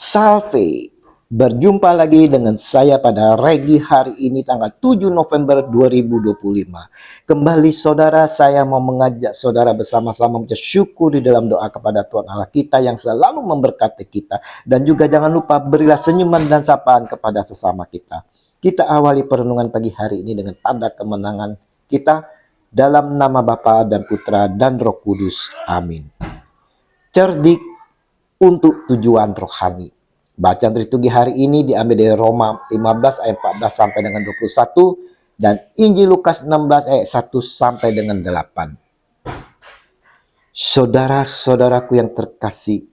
Salve, berjumpa lagi dengan saya pada Regi hari ini tanggal 7 November 2025. Kembali saudara, saya mau mengajak saudara bersama-sama bersyukur di dalam doa kepada Tuhan Allah kita yang selalu memberkati kita. Dan juga jangan lupa berilah senyuman dan sapaan kepada sesama kita. Kita awali perenungan pagi hari ini dengan tanda kemenangan kita dalam nama Bapa dan Putra dan Roh Kudus. Amin. Cerdik untuk tujuan rohani. Bacaan liturgi hari ini diambil dari Roma 15 ayat 14 sampai dengan 21 dan Injil Lukas 16 ayat 1 sampai dengan 8. Saudara-saudaraku yang terkasih,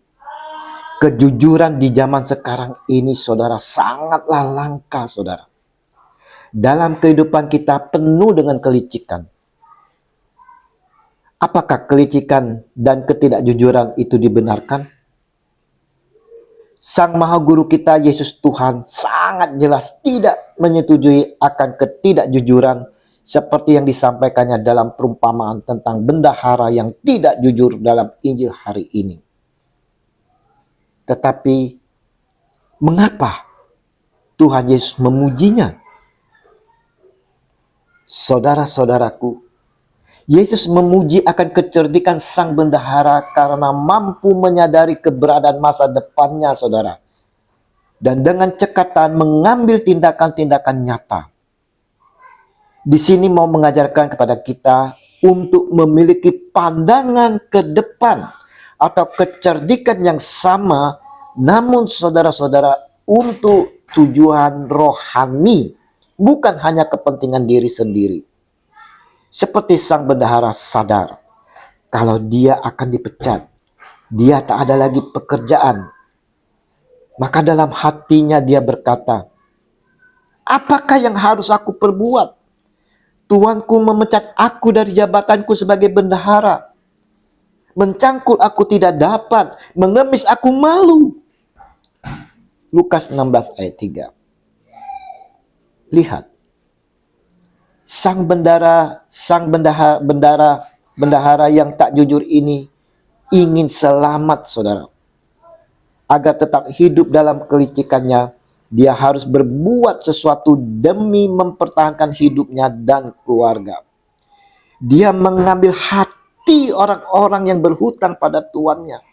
kejujuran di zaman sekarang ini saudara sangatlah langka saudara. Dalam kehidupan kita penuh dengan kelicikan. Apakah kelicikan dan ketidakjujuran itu dibenarkan? Sang Maha Guru kita Yesus Tuhan sangat jelas tidak menyetujui akan ketidakjujuran seperti yang disampaikannya dalam perumpamaan tentang bendahara yang tidak jujur dalam Injil hari ini. Tetapi mengapa Tuhan Yesus memujinya? Saudara-saudaraku, Yesus memuji akan kecerdikan sang bendahara karena mampu menyadari keberadaan masa depannya saudara. Dan dengan cekatan mengambil tindakan-tindakan nyata. Di sini mau mengajarkan kepada kita untuk memiliki pandangan ke depan atau kecerdikan yang sama, namun saudara-saudara untuk tujuan rohani, bukan hanya kepentingan diri sendiri. Seperti sang bendahara sadar, kalau dia akan dipecat, dia tak ada lagi pekerjaan. Maka dalam hatinya dia berkata, apakah yang harus aku perbuat? Tuanku memecat aku dari jabatanku sebagai bendahara. Mencangkul aku tidak dapat, mengemis aku malu. Lukas 16 ayat 3. Lihat. Bendahara yang tak jujur ini ingin selamat saudara. Agar tetap hidup dalam kelicikannya, dia harus berbuat sesuatu demi mempertahankan hidupnya dan keluarga. Dia mengambil hati orang-orang yang berhutang pada tuannya.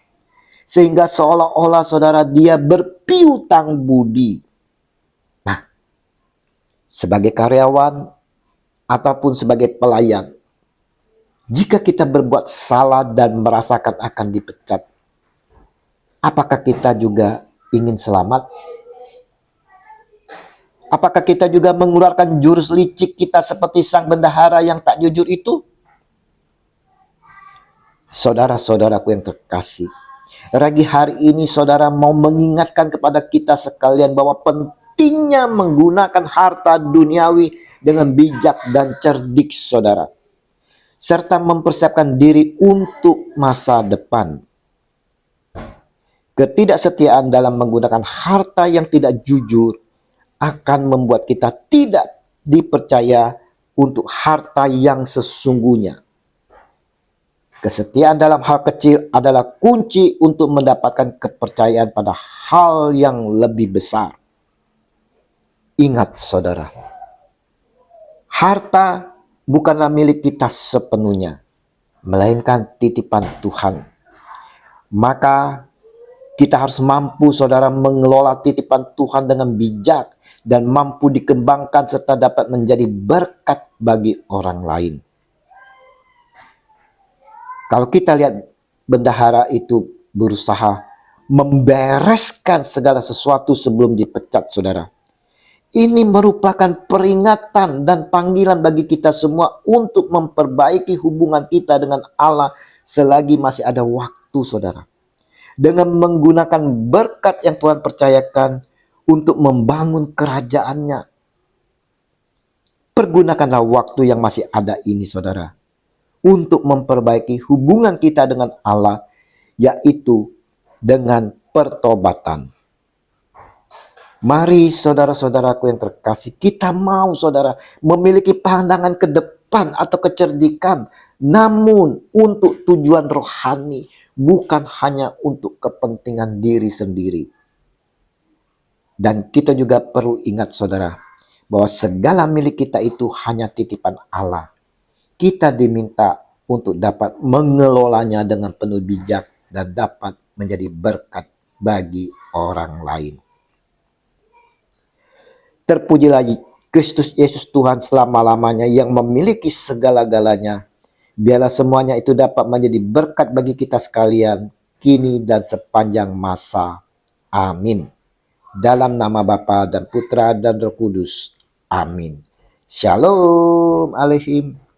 Sehingga seolah-olah saudara dia berpiutang budi. Nah, sebagai karyawan ataupun sebagai pelayan, jika kita berbuat salah dan merasakan akan dipecat, apakah kita juga ingin selamat? Apakah kita juga mengeluarkan jurus licik kita seperti sang bendahara yang tak jujur itu? Saudara-saudaraku yang terkasih, Ragi hari ini saudara mau mengingatkan kepada kita sekalian bahwa pentingnya menggunakan harta duniawi dengan bijak dan cerdik saudara, serta mempersiapkan diri untuk masa depan. Ketidaksetiaan dalam menggunakan harta yang tidak jujur akan membuat kita tidak dipercaya untuk harta yang sesungguhnya. Kesetiaan dalam hal kecil adalah kunci untuk mendapatkan kepercayaan pada hal yang lebih besar. Ingat saudara, harta bukanlah milik kita sepenuhnya, melainkan titipan Tuhan. Maka kita harus mampu saudara mengelola titipan Tuhan dengan bijak dan mampu dikembangkan serta dapat menjadi berkat bagi orang lain. Kalau kita lihat bendahara itu berusaha membereskan segala sesuatu sebelum dipecat saudara. Ini merupakan peringatan dan panggilan bagi kita semua untuk memperbaiki hubungan kita dengan Allah selagi masih ada waktu saudara. Dengan menggunakan berkat yang Tuhan percayakan untuk membangun kerajaannya. Pergunakanlah waktu yang masih ada ini saudara, untuk memperbaiki hubungan kita dengan Allah, yaitu dengan pertobatan. Mari saudara-saudaraku yang terkasih, kita mau saudara memiliki pandangan ke depan atau kecerdikan, namun untuk tujuan rohani, bukan hanya untuk kepentingan diri sendiri. Dan kita juga perlu ingat saudara, bahwa segala milik kita itu hanya titipan Allah. Kita diminta untuk dapat mengelolanya dengan penuh bijak dan dapat menjadi berkat bagi orang lain. Terpujilah Kristus Yesus Tuhan selama-lamanya yang memiliki segala-galanya. Biarlah semuanya itu dapat menjadi berkat bagi kita sekalian, kini dan sepanjang masa. Amin. Dalam nama Bapa dan Putra dan Roh Kudus. Amin. Shalom Aleichem.